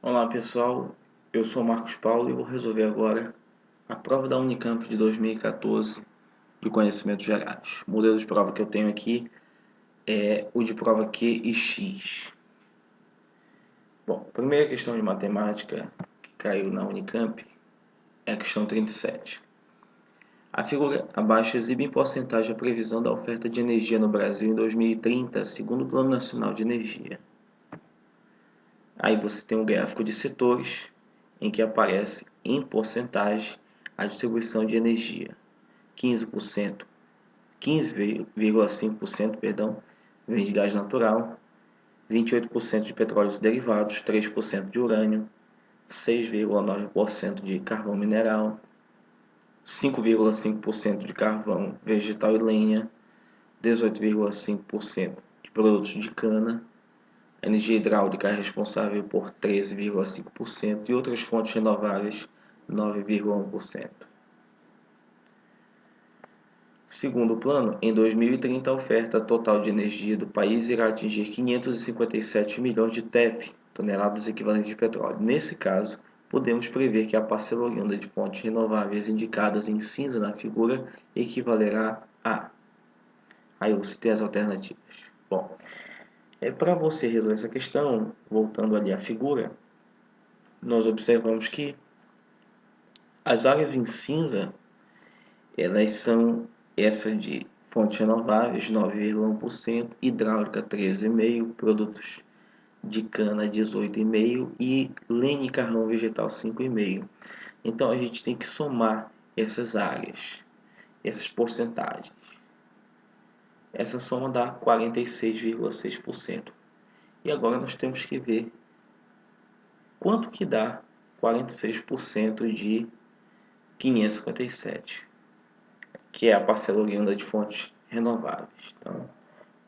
Olá pessoal, eu sou Marcos Paulo e vou resolver agora a prova da Unicamp de 2014 de conhecimentos gerais. O modelo de prova que eu tenho aqui é o de prova Q e X. Bom, a primeira questão de matemática que caiu na Unicamp é a questão 37. A figura abaixo exibe em porcentagem a previsão da oferta de energia no Brasil em 2030, segundo o Plano Nacional de Energia. Aí você tem um gráfico de setores em que aparece em porcentagem a distribuição de energia. 15%, 15,5%, vem de gás natural, 28% de petróleos derivados, 3% de urânio, 6,9% de carvão mineral, 5,5% de carvão vegetal e lenha, 18,5% de produtos de cana. A energia hidráulica é responsável por 13,5% e outras fontes renováveis 9,1%. Segundo o plano, em 2030 a oferta total de energia do país irá atingir 557 milhões de TEP, toneladas equivalentes de petróleo. Nesse caso, podemos prever que a parcela oriunda de fontes renováveis indicadas em cinza na figura equivalerá a... Aí você tem as alternativas. Bom, para você resolver essa questão, voltando ali à figura, nós observamos que as áreas em cinza, elas são essa de fontes renováveis, 9,1%, hidráulica 13,5%, produtos de cana 18,5% e lenha e carvão vegetal 5,5%. Então a gente tem que somar essas áreas, essas porcentagens. Essa soma dá 46,6%. E agora nós temos que ver quanto que dá 46% de 557, que é a parcela oriunda de fontes renováveis. Então,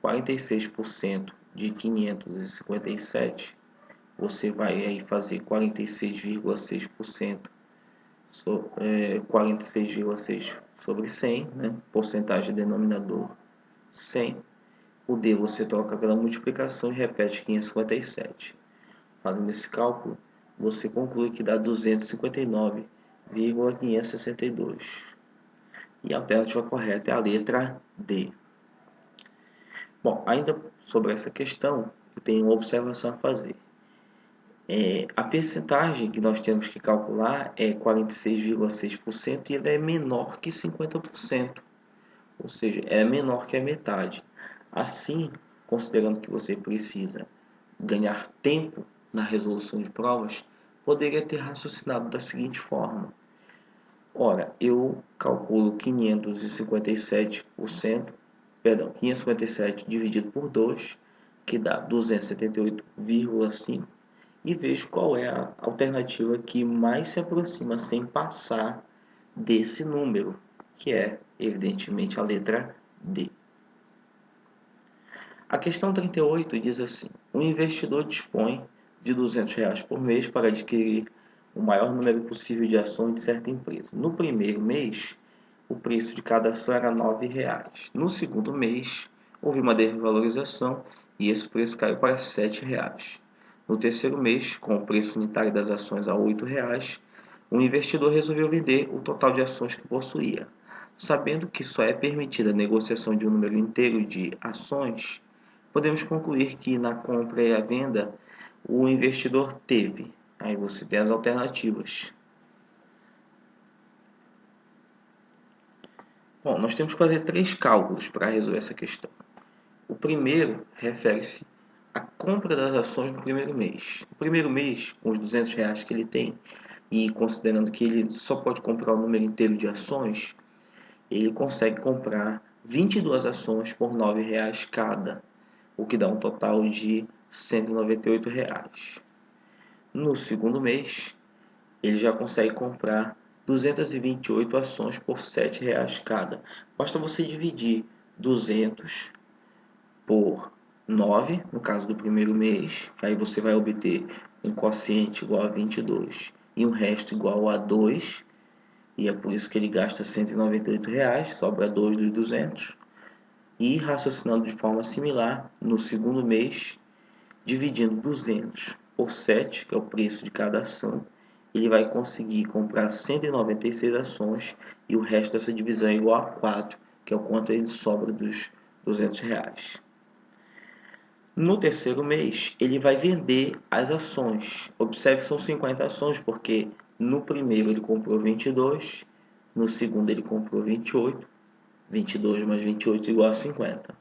46% de 557, você vai aí fazer 46,6%, 46,6 sobre 100, né? Porcentagem denominador 100. O D você troca pela multiplicação e repete 557. Fazendo esse cálculo, você conclui que dá 259,562. E a alternativa correta é a letra D. Bom, ainda sobre essa questão, eu tenho uma observação a fazer. A percentagem que nós temos que calcular é 46,6% e ela é menor que 50%. Ou seja, é menor que a metade. Assim, considerando que você precisa ganhar tempo na resolução de provas, poderia ter raciocinado da seguinte forma: ora, eu calculo 557 dividido por 2, que dá 278,5, e vejo qual é a alternativa que mais se aproxima sem passar desse número, que é, evidentemente, a letra D. A questão 38 diz assim: um investidor dispõe de R$ 200 por mês para adquirir o maior número possível de ações de certa empresa. No primeiro mês, o preço de cada ação era R$ 9,00. No segundo mês, houve uma desvalorização e esse preço caiu para R$ 7,00. No terceiro mês, com o preço unitário das ações a R$ 8,00, o investidor resolveu vender o total de ações que possuía. Sabendo que só é permitida a negociação de um número inteiro de ações, podemos concluir que na compra e a venda o investidor teve. Aí você tem as alternativas. Bom, nós temos que fazer 3 cálculos para resolver essa questão. O primeiro refere-se à compra das ações no primeiro mês. No primeiro mês, com os R$ 200 que ele tem, e considerando que ele só pode comprar o número inteiro de ações, ele consegue comprar 22 ações por R$ 9,00 cada, o que dá um total de R$ 198,00. No segundo mês, ele já consegue comprar 228 ações por R$ 7,00 cada. Basta você dividir 200 por 9, no caso do primeiro mês, aí você vai obter um quociente igual a 22 e um resto igual a 2, e é por isso que ele gasta R$ 198,00, sobra 2 dos 200. E raciocinando de forma similar, no segundo mês, dividindo 200 por 7, que é o preço de cada ação, ele vai conseguir comprar 196 ações e o resto dessa divisão é igual a 4, que é o quanto ele sobra dos R$200. No terceiro mês, ele vai vender as ações. Observe que são 50 ações, porque no primeiro ele comprou 22, no segundo ele comprou 28, 22 mais 28 igual a 50.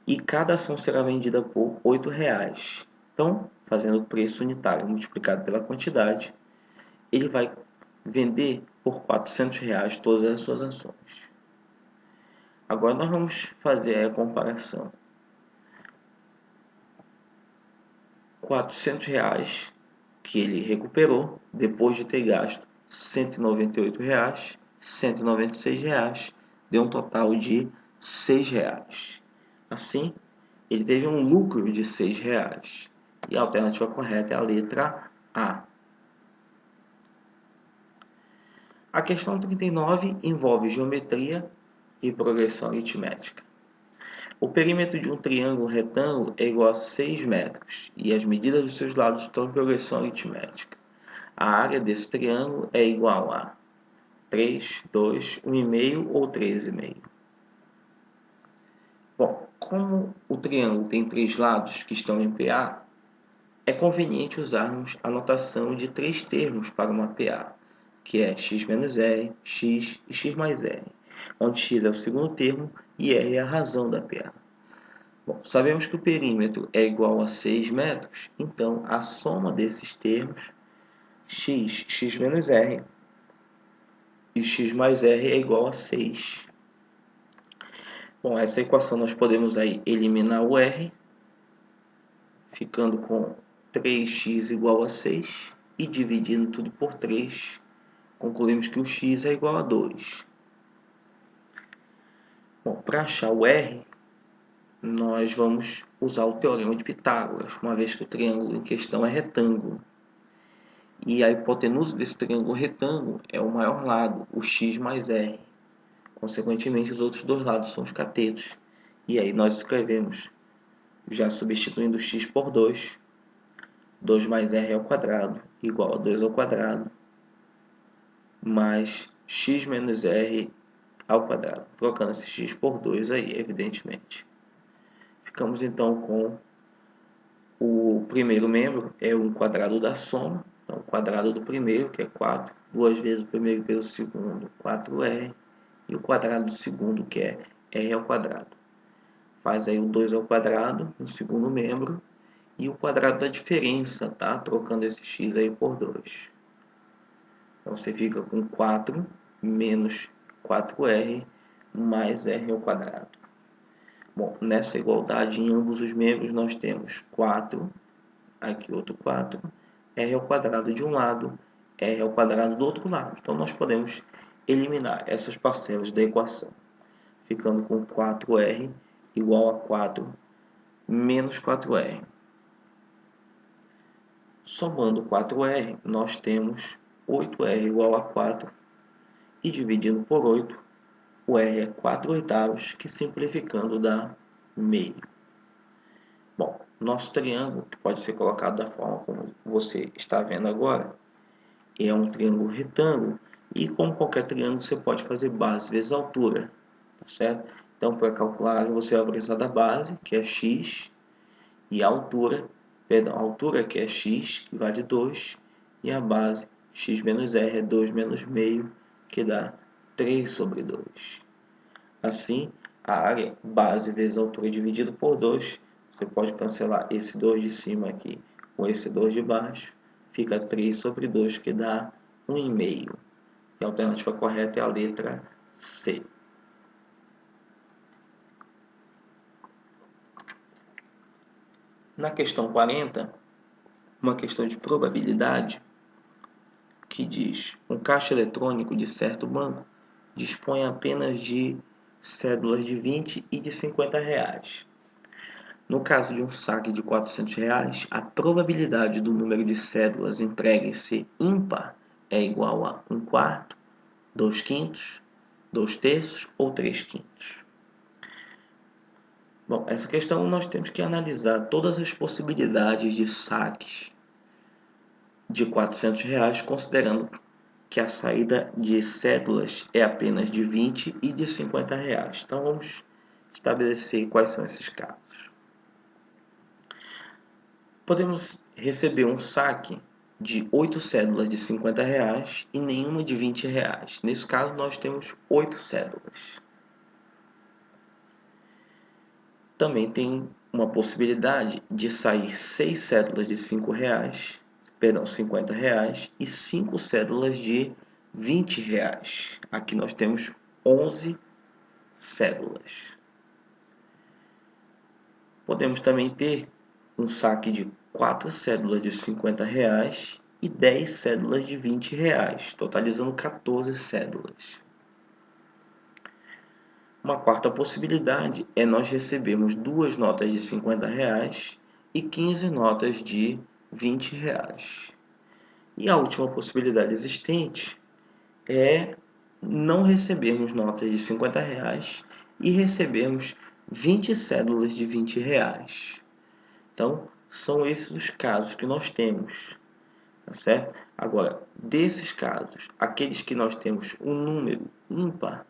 E cada ação será vendida por R$8. Então, fazendo o preço unitário multiplicado pela quantidade, ele vai vender por R$400 todas as suas ações. Agora nós vamos fazer a comparação. R$400 que ele recuperou depois de ter gasto R$198, R$196, deu um total de R$6. Assim, ele teve um lucro de R$6. E a alternativa correta é a letra A. A questão 39 envolve geometria e progressão aritmética. O perímetro de um triângulo retângulo é igual a 6 metros e as medidas dos seus lados estão em progressão aritmética. A área desse triângulo é igual a 3, 2, 1,5 ou 3,5. Bom, como o triângulo tem 3 lados que estão em PA, é conveniente usarmos a notação de 3 termos para uma PA, que é x menos r, x e x mais r, onde x é o segundo termo e r é a razão da PA. Bom, sabemos que o perímetro é igual a 6 metros, então a soma desses termos, x, x menos r e x mais r é igual a 6. Bom, essa equação nós podemos aí eliminar o r, ficando com 3x igual a 6, e dividindo tudo por 3, concluímos que o x é igual a 2. Bom, para achar o r, nós vamos usar o teorema de Pitágoras, uma vez que o triângulo em questão é retângulo. E a hipotenusa desse triângulo retângulo é o maior lado, o x mais r. Consequentemente, os outros dois lados são os catetos. E aí nós escrevemos, já substituindo x por 2, 2 mais r ao quadrado igual a 2 ao quadrado, mais x menos r ao quadrado. Trocando esse x por 2 aí, evidentemente. Ficamos então com o primeiro membro, é um quadrado da soma. Então, o quadrado do primeiro, que é 4, 2 vezes o primeiro pelo segundo, 4r. E o quadrado do segundo, que é r ao quadrado. Faz aí o 2 ao quadrado no segundo membro. E o quadrado da diferença, tá? Trocando esse x aí por 2. Então, você fica com 4 menos 4r mais r ao quadrado. Bom, nessa igualdade, em ambos os membros, nós temos 4, aqui outro 4, r ao quadrado de um lado, r ao quadrado do outro lado. Então, nós podemos eliminar essas parcelas da equação, ficando com 4r igual a 4 menos 4r. Somando 4r, nós temos 8r igual a 4, e dividindo por 8, o r é 4/8, que simplificando dá meio. Bom, nosso triângulo, que pode ser colocado da forma como você está vendo agora, é um triângulo retângulo, e como qualquer triângulo, você pode fazer base vezes altura, tá certo? Então, para calcular, você vai precisar da base, que é x, e a altura, perdão, a altura que é x, que vale 2, e a base, x menos r, é 2 menos meio, que dá 3 sobre 2. Assim, a área base vezes a altura dividido por 2, você pode cancelar esse 2 de cima aqui com esse 2 de baixo, fica 3 sobre 2, que dá 1,5. E a alternativa correta é a letra C. Na questão 40, uma questão de probabilidade, que diz: um caixa eletrônico de certo banco dispõe apenas de cédulas de 20 e de 50 reais. No caso de um saque de 400 reais, a probabilidade do número de cédulas entregues ser ímpar é igual a 1/4, 2/5, 2/3 ou 3/5. Bom, essa questão nós temos que analisar todas as possibilidades de saques de R$ 400, considerando que a saída de cédulas é apenas de 20 e de R$ 50. Então vamos estabelecer quais são esses casos. Podemos receber um saque de 8 cédulas de R$ 50 e nenhuma de R$ 20. Nesse caso nós temos 8 cédulas. Também tem uma possibilidade de sair 6 cédulas de R$ 50 e 5 cédulas de R$ 20. Aqui nós temos 11 cédulas. Podemos também ter um saque de 4 cédulas de R$ 50 e 10 cédulas de R$ 20, totalizando 14 cédulas. Uma quarta possibilidade é nós recebermos 2 notas de R$ 50 e 15 notas de R$ 20. E a última possibilidade existente é não recebermos notas de R$ 50 e recebermos 20 cédulas de R$ 20. Então, são esses os casos que nós temos, tá certo? Agora, desses casos, aqueles que nós temos um número ímpar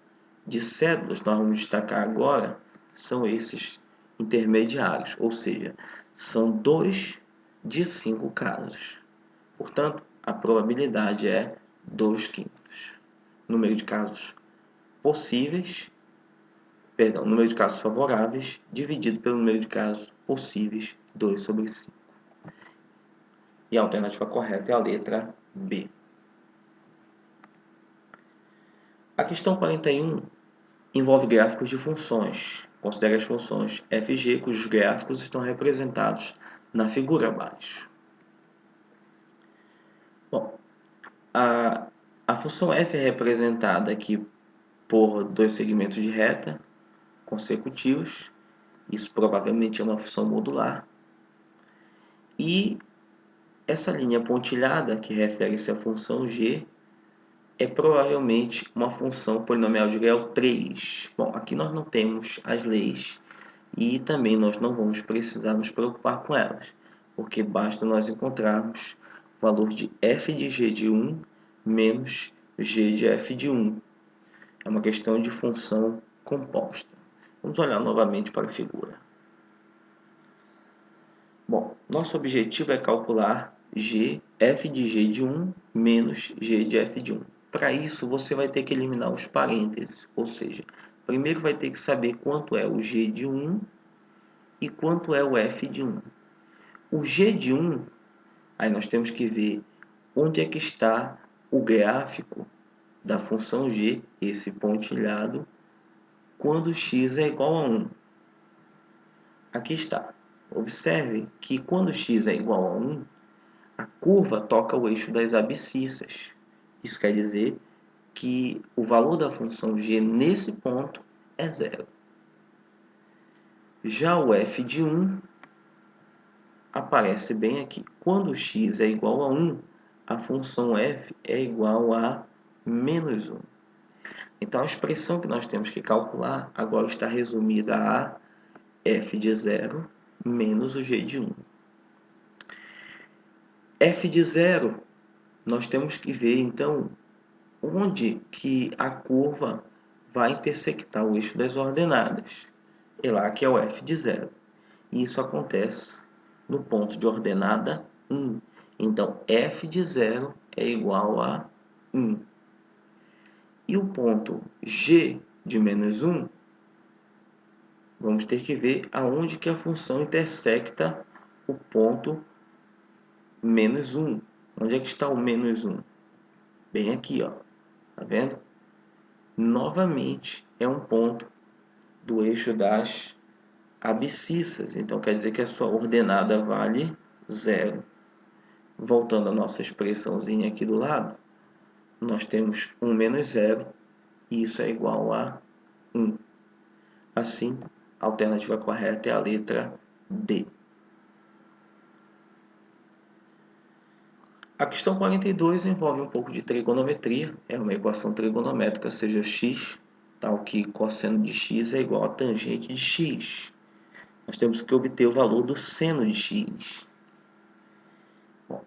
de cédulas, nós vamos destacar agora, são esses intermediários, ou seja, são 2 de 5 casos. Portanto, a probabilidade é 2/5. Número de casos possíveis, número de casos favoráveis dividido pelo número de casos possíveis, 2/5. E a alternativa correta é a letra B. A questão 41 envolve gráficos de funções. Considere as funções f e g, cujos gráficos estão representados na figura abaixo. Bom, a função f é representada aqui por 2 segmentos de reta consecutivos. Isso provavelmente é uma função modular. E essa linha pontilhada, que refere-se à função g, é provavelmente uma função polinomial de grau 3. Bom, aqui nós não temos as leis e também nós não vamos precisar nos preocupar com elas, porque basta nós encontrarmos o valor de f de g de 1 menos g de f de 1. É uma questão de função composta. Vamos olhar novamente para a figura. Bom, nosso objetivo é calcular f de g de 1 menos g de f de 1. Para isso, você vai ter que eliminar os parênteses, ou seja, primeiro vai ter que saber quanto é o g de 1 e quanto é o f de 1. O g de 1, aí nós temos que ver onde é que está o gráfico da função g, esse pontilhado, quando x é igual a 1. Aqui está. Observe que quando x é igual a 1, a curva toca o eixo das abscissas. Isso quer dizer que o valor da função g nesse ponto é 0. Já o f de 1 aparece bem aqui. Quando x é igual a 1, a função f é igual a menos 1. Então, a expressão que nós temos que calcular agora está resumida a f de 0 menos o g de 1. F de 0, nós temos que ver, então, onde que a curva vai intersectar o eixo das ordenadas. E lá que é o f de 0. E isso acontece no ponto de ordenada 1. Então, f de 0 é igual a 1. E o ponto g de menos 1, vamos ter que ver aonde que a função intersecta o ponto menos 1. Onde é que está o menos 1? Bem aqui, ó. Tá vendo? Novamente, é um ponto do eixo das abscissas. Então, quer dizer que a sua ordenada vale 0. Voltando à nossa expressãozinha aqui do lado, nós temos 1 menos 0, e isso é igual a 1. Assim, a alternativa correta é a letra D. A questão 42 envolve um pouco de trigonometria. É uma equação trigonométrica, seja x, tal que cosseno de x é igual a tangente de x. nós temos que obter o valor do seno de x. Bom,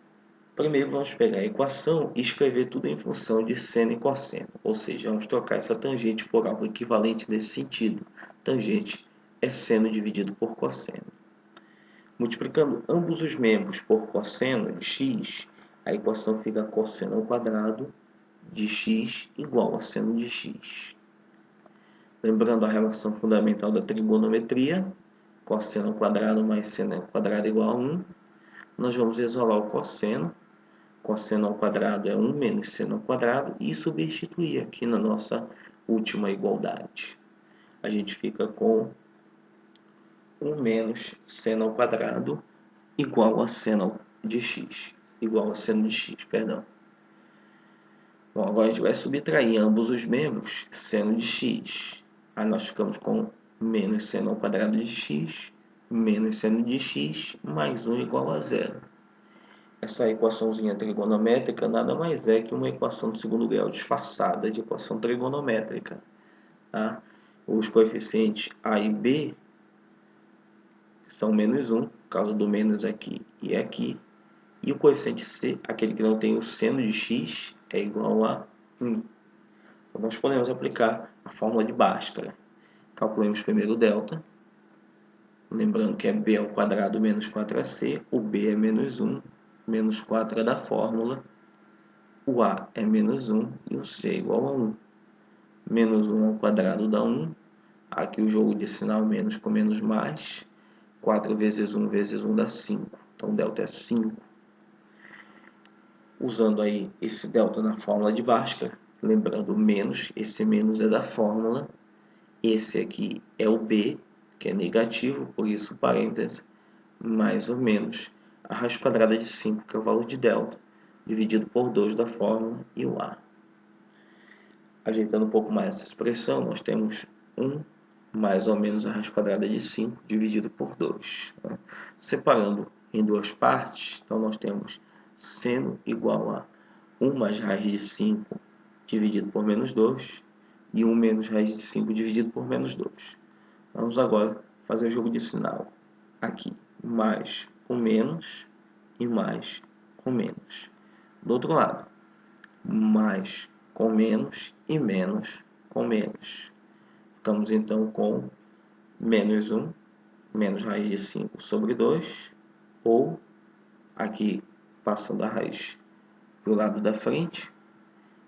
primeiro vamos pegar a equação e escrever tudo em função de seno e cosseno, ou seja, vamos trocar essa tangente por algo equivalente nesse sentido. Tangente é seno dividido por cosseno. Multiplicando ambos os membros por cosseno de x, a equação fica cosseno ao quadrado de x igual a seno de x. Lembrando a relação fundamental da trigonometria, cosseno ao quadrado mais seno ao quadrado igual a 1, nós vamos isolar o cosseno. Cosseno ao quadrado é 1 menos seno ao quadrado e substituir aqui na nossa última igualdade. A gente fica com 1 menos seno ao quadrado igual a seno de x. Igual a seno de x, perdão. Bom, agora a gente vai subtrair ambos os membros, seno de x. Aí nós ficamos com menos seno ao quadrado de x, menos seno de x, mais 1 igual a 0. Essa equaçãozinha trigonométrica nada mais é que uma equação de segundo grau disfarçada de equação trigonométrica. Tá? Os coeficientes a e b são menos 1, por causa do menos aqui e aqui. E o coeficiente c, aquele que não tem o seno de x, é igual a 1. Então, nós podemos aplicar a fórmula de Bhaskara. Calculemos primeiro o delta. Lembrando que é b ao quadrado menos 4ac. O b é menos 1. Menos 4 é da fórmula. O a é menos 1 e o c é igual a 1. Menos 1 ao quadrado dá 1. Aqui o jogo de sinal menos com menos mais. 4 vezes 1 vezes 1 dá 5. Então, delta é 5. Usando aí esse delta na fórmula de Bhaskara, lembrando o menos, esse menos é da fórmula, esse aqui é o b, que é negativo, por isso parênteses, mais ou menos a raiz quadrada de 5, que é o valor de delta, dividido por 2 da fórmula, e o a. Ajeitando um pouco mais essa expressão, nós temos 1 mais ou menos a raiz quadrada de 5, dividido por 2. Né? Separando em duas partes, então nós temos seno igual a 1 mais raiz de 5 dividido por menos 2 e 1 menos raiz de 5 dividido por menos 2. Vamos agora fazer o jogo de sinal. Aqui, mais com menos e mais com menos. Do outro lado, mais com menos e menos com menos. Ficamos então com menos 1, menos raiz de 5 sobre 2, ou aqui passando a raiz para o lado da frente,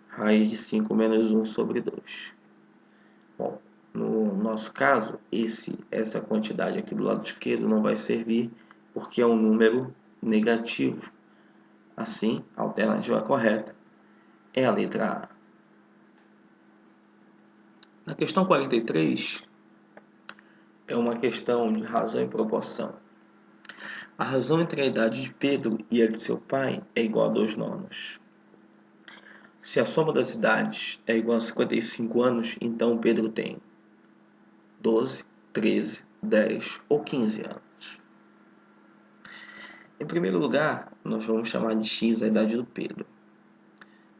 raiz de 5 menos 1 sobre 2. Bom, no nosso caso, essa quantidade aqui do lado esquerdo não vai servir porque é um número negativo. Assim, a alternativa correta é a letra A. Na questão 43, é uma questão de razão e proporção. A razão entre a idade de Pedro e a de seu pai é igual a 2 nonos. Se a soma das idades é igual a 55 anos, então Pedro tem 12, 13, 10 ou 15 anos. Em primeiro lugar, nós vamos chamar de x a idade do Pedro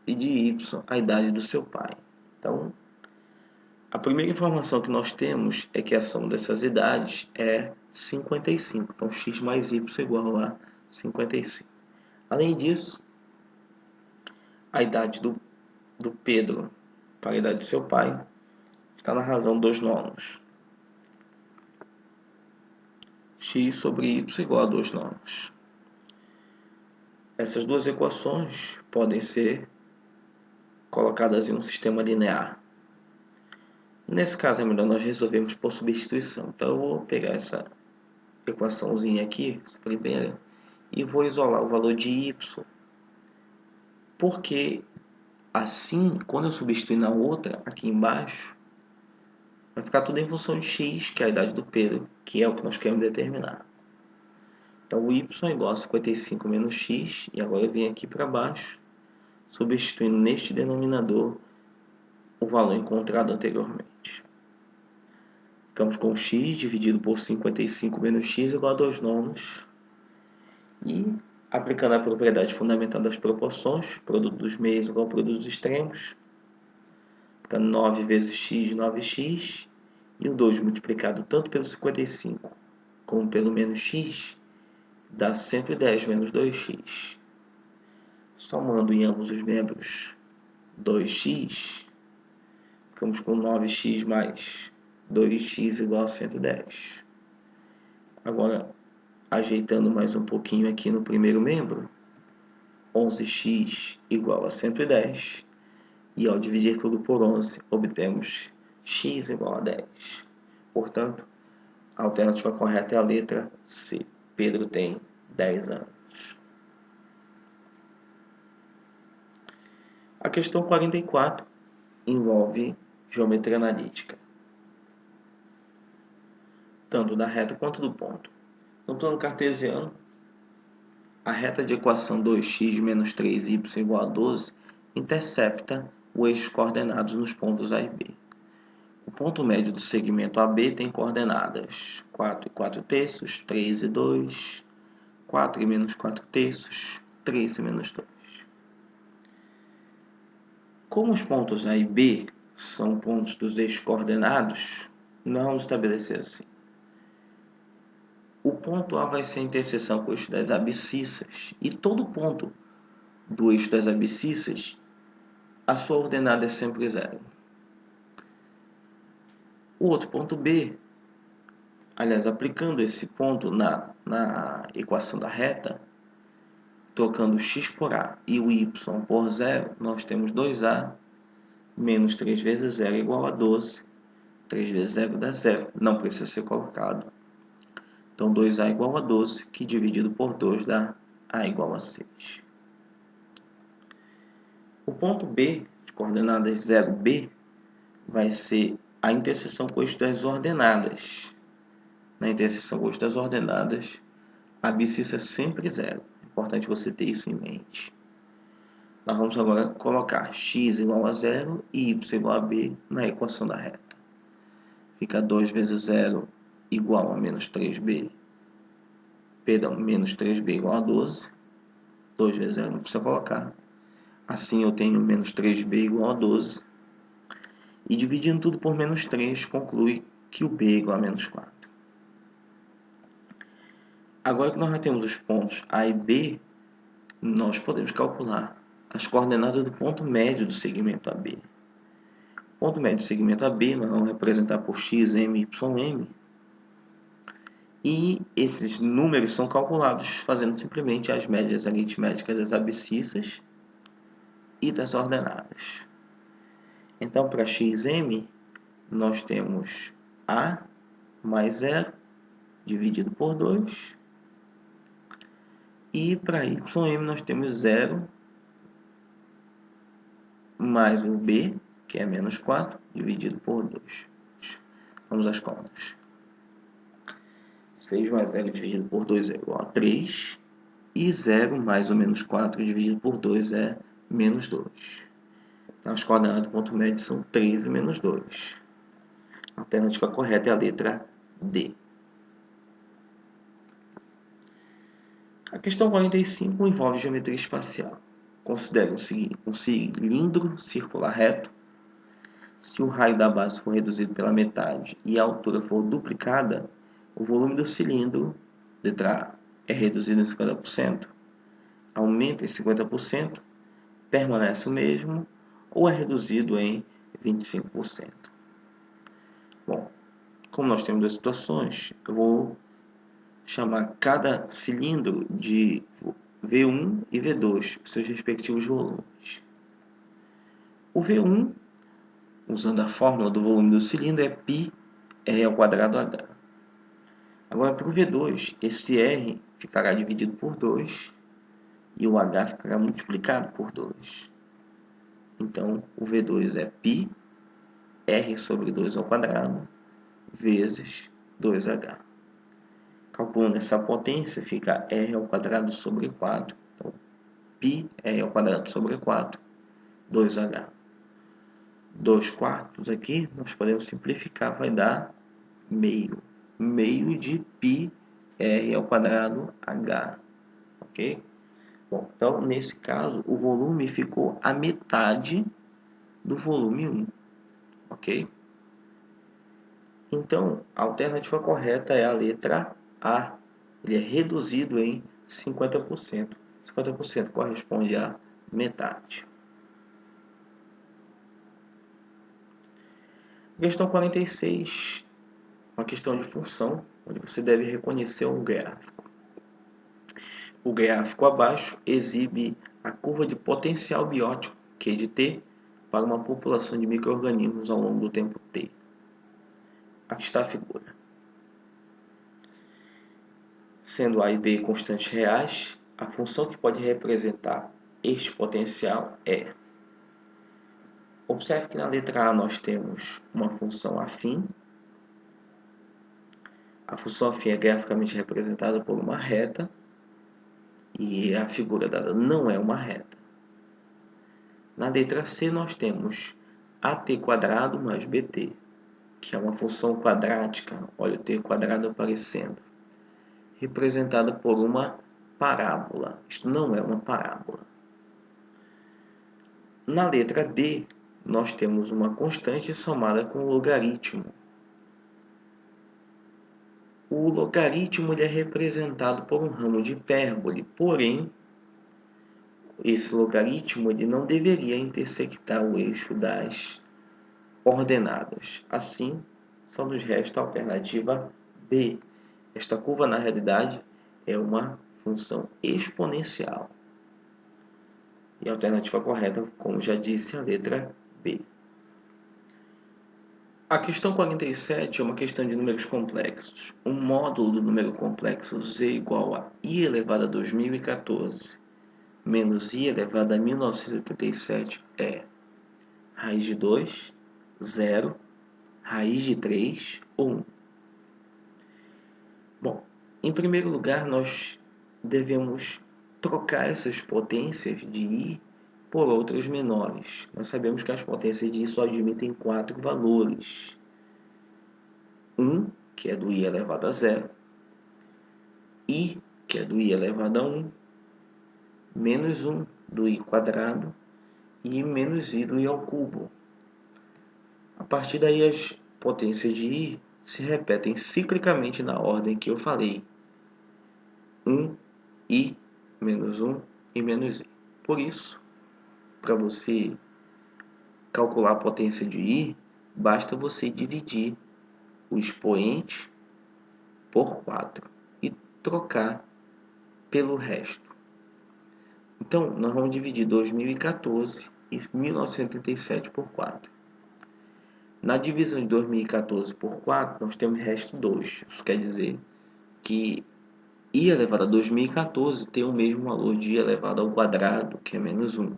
e de y a idade do seu pai. Então, a primeira informação que nós temos é que a soma dessas idades é 55. Então, x mais y é igual a 55. Além disso, a idade do Pedro para a idade do seu pai está na razão 2 nonos. X sobre y igual a 2 nonos. Essas duas equações podem ser colocadas em um sistema linear. Nesse caso é melhor nós resolvermos por substituição. Então eu vou pegar essa equaçãozinha aqui, essa primeira, e vou isolar o valor de y, porque assim, quando eu substituir na outra, aqui embaixo, vai ficar tudo em função de x, que é a idade do Pedro, que é o que nós queremos determinar. Então o y é igual a 55 menos x, e agora eu venho aqui para baixo, substituindo neste denominador o valor encontrado anteriormente. Ficamos com x dividido por 55 menos x igual a 2 nonos. E aplicando a propriedade fundamental das proporções, produto dos meios igual ao produto dos extremos, fica 9 vezes x, 9x, e o 2 multiplicado tanto pelo 55 como pelo menos x, dá 110 menos 2x. Somando em ambos os membros 2x, ficamos com 9x mais 2x igual a 110. Agora, ajeitando mais um pouquinho aqui no primeiro membro, 11x igual a 110. E ao dividir tudo por 11, obtemos x igual a 10. Portanto, a alternativa correta é a letra C. Pedro tem 10 anos. A questão 44 envolve geometria analítica, tanto da reta quanto do ponto. No plano cartesiano, a reta de equação 2x menos 3y igual a 12 intercepta os eixos coordenados nos pontos A e B. O ponto médio do segmento AB tem coordenadas 4 e 4 terços, 3 e 2, 4 e menos 4 terços, 3 e menos 2. Como os pontos A e B são pontos dos eixos coordenados, nós vamos estabelecer assim. O ponto A vai ser a interseção com o eixo das abscissas, e todo ponto do eixo das abscissas, a sua ordenada é sempre zero. O outro ponto B, aliás, aplicando esse ponto na equação da reta, trocando x por a e o y por zero, nós temos 2a menos 3 vezes 0 igual a 12. 3 vezes 0 dá 0, não precisa ser colocado. Então, 2a igual a 12, que dividido por 2 dá a igual a 6. O ponto B, de coordenadas 0b, vai ser a interseção com o eixo das ordenadas. Na interseção com o eixo das ordenadas, a abscissa é sempre zero. É importante você ter isso em mente. Nós vamos agora colocar x igual a 0 e y igual a b na equação da reta. Fica 2 vezes 0 igual a menos 3b. Perdão, menos 3b igual a 12. 2 vezes 0 não precisa colocar. Assim eu tenho menos 3b igual a 12. E dividindo tudo por menos 3, conclui que o b é igual a menos 4. Agora que nós já temos os pontos A e B, nós podemos calcular as coordenadas do ponto médio do segmento AB. O ponto médio do segmento AB nós vamos representar por x, m, y, m. E esses números são calculados fazendo simplesmente as médias aritméticas das abscissas e das ordenadas. Então, para xm, nós temos a mais 0 dividido por 2. E para ym nós temos 0 mais o b, que é menos 4, dividido por 2. Vamos às contas. 6 mais 0 dividido por 2 é igual a 3. E 0 mais o menos 4 dividido por 2 é menos 2. Então, as coordenadas do ponto médio são 3 e menos 2. A alternativa correta é a letra D. A questão 45 envolve geometria espacial. Considere um cilindro circular reto. Se o raio da base for reduzido pela metade e a altura for duplicada, o volume do cilindro, letra A, é reduzido em 50%, aumenta em 50%, permanece o mesmo ou é reduzido em 25%. Bom, como nós temos duas situações, eu vou chamar cada cilindro de V1 e V2, seus respectivos volumes. O V1, usando a fórmula do volume do cilindro, é πr ao quadrado h. Agora, para o V2, esse R ficará dividido por 2 e o h ficará multiplicado por 2. Então, o V2 é π r sobre 2 ao quadrado vezes 2h. Calculando essa potência, fica r ao quadrado sobre 4. Então, π r ao quadrado sobre 4, 2h. 2 quartos aqui, nós podemos simplificar, vai dar meio. Meio de π r ao quadrado h. Ok? Bom, então, nesse caso, o volume ficou a metade do volume 1. Ok? Então, a alternativa correta é a letra A ele é reduzido em 50%. 50% corresponde a metade. Questão 46, uma questão de função, onde você deve reconhecer um gráfico. O gráfico abaixo exibe a curva de potencial biótico, Q de T, para uma população de micro-organismos ao longo do tempo T. Aqui está a figura. Sendo A e B constantes reais, a função que pode representar este potencial é... Observe que na letra A nós temos uma função afim. A função afim é graficamente representada por uma reta e a figura dada não é uma reta. Na letra C nós temos AT² mais BT, que é uma função quadrática, olha o T quadrado aparecendo, representada por uma parábola. Isto não é uma parábola. Na letra D, nós temos uma constante somada com o logaritmo. O logaritmo ele é representado por um ramo de hipérbole, porém, esse logaritmo ele não deveria intersectar o eixo das ordenadas. Assim, só nos resta a alternativa B. Esta curva, na realidade, é uma função exponencial. E a alternativa correta, como já disse, é a letra B. A questão 47 é uma questão de números complexos. O módulo do número complexo z igual a i elevado a 2014 menos i elevado a 1987 é raiz de 2, 0, raiz de 3 ou 1. Bom, em primeiro lugar, nós devemos trocar essas potências de i por outras menores. Nós sabemos que as potências de i só admitem 4 valores. 1, que é do i elevado a 0, i, que é do i elevado a 1, menos 1 do i quadrado e menos i do i ao cubo. A partir daí, as potências de i se repetem ciclicamente na ordem que eu falei. 1, i, menos 1 e menos i. Por isso, para você calcular a potência de i, basta você dividir o expoente por 4 e trocar pelo resto. Então, nós vamos dividir 2014 e 1987 por 4. Na divisão de 2014 por 4, nós temos resto 2. Isso quer dizer que i elevado a 2014 tem o mesmo valor de i elevado ao quadrado, que é menos 1.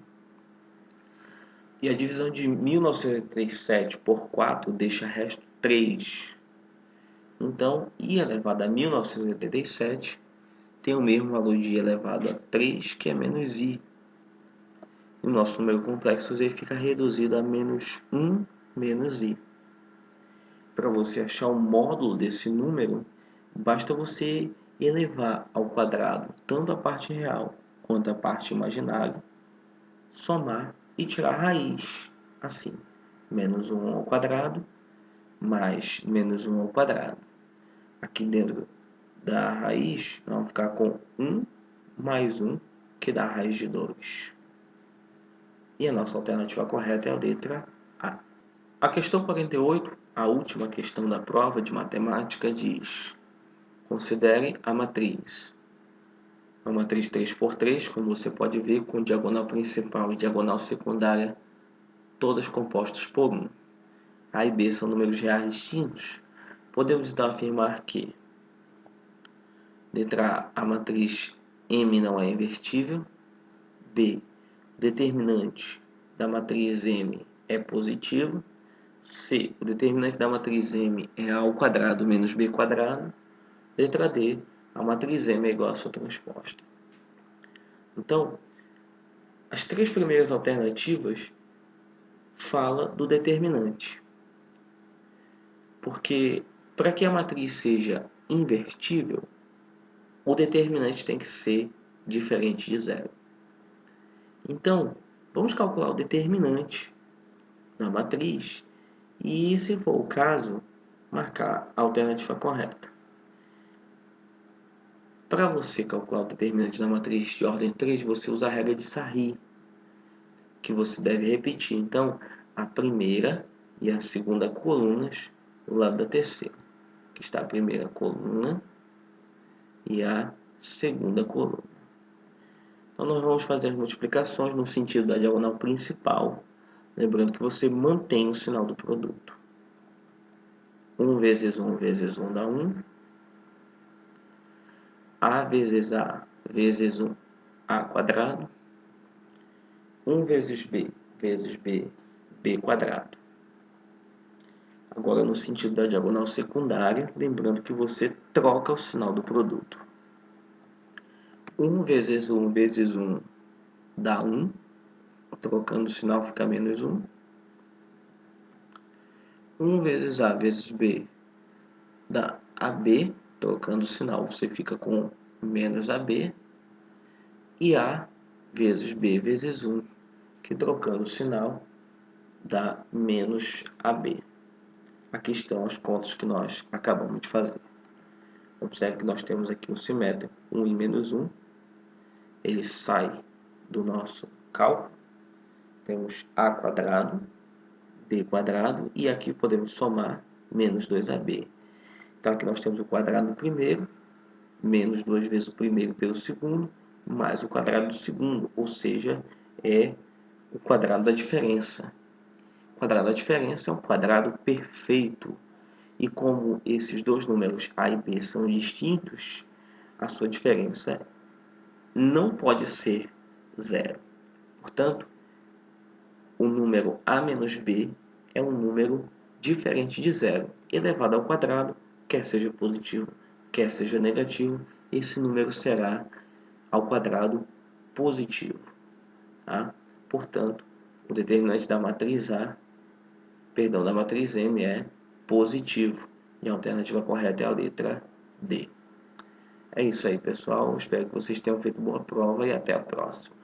E a divisão de 1987 por 4 deixa resto 3. Então, i elevado a 1987 tem o mesmo valor de i elevado a 3, que é menos i. E o nosso número complexo z fica reduzido a menos 1 menos i. Para você achar o módulo desse número, basta você elevar ao quadrado tanto a parte real quanto a parte imaginária, somar e tirar a raiz. Assim, menos 1 ao quadrado mais menos 1 ao quadrado. Aqui dentro da raiz, nós vamos ficar com 1 mais 1, que dá a raiz de 2. E a nossa alternativa correta é a letra A. A questão 48, a última questão da prova de matemática, diz: considere a matriz. A matriz 3×3, como você pode ver, com diagonal principal e diagonal secundária, todas compostas por 1. A e B são números reais distintos. Podemos então afirmar que, letra A, a matriz M não é invertível. B, o determinante da matriz M é positivo. C, o determinante da matriz M é A ao quadrado menos B quadrado. Letra D, a matriz M é igual à sua transposta. Então, as três primeiras alternativas falam do determinante. Porque para que a matriz seja invertível, o determinante tem que ser diferente de zero. Então, vamos calcular o determinante na matriz e, se for o caso, marcar a alternativa correta. Para você calcular o determinante da matriz de ordem 3, você usa a regra de Sarri, que você deve repetir. Então, a primeira e a segunda colunas do lado da terceira. Aqui está a primeira coluna e a segunda coluna. Então, nós vamos fazer as multiplicações no sentido da diagonal principal, lembrando que você mantém o sinal do produto. 1 vezes 1 vezes 1 dá 1. A vezes A vezes 1, A quadrado. 1 vezes B, B quadrado. Agora, no sentido da diagonal secundária, lembrando que você troca o sinal do produto. 1 vezes 1 vezes 1 dá 1. Trocando o sinal fica menos 1. 1 vezes A vezes B dá AB. Trocando o sinal você fica com menos AB. E A vezes B vezes 1, que trocando o sinal dá menos AB. Aqui estão as contas que nós acabamos de fazer. Observe que nós temos aqui um simétrico, 1 e menos 1. Ele sai do nosso cálculo. Temos A quadrado, B quadrado, e aqui podemos somar menos 2AB. Então aqui nós temos o quadrado do primeiro, menos 2 vezes o primeiro pelo segundo, mais o quadrado do segundo, ou seja, é o quadrado da diferença. O quadrado da diferença é um quadrado perfeito. E como esses dois números A e B são distintos, a sua diferença não pode ser zero. Portanto, o número A menos B é um número diferente de zero. Elevado ao quadrado, quer seja positivo, quer seja negativo, esse número será ao quadrado positivo. Tá? Portanto, o determinante da matriz da matriz M é positivo. E a alternativa correta é a letra D. É isso aí, pessoal. Espero que vocês tenham feito boa prova e até a próxima.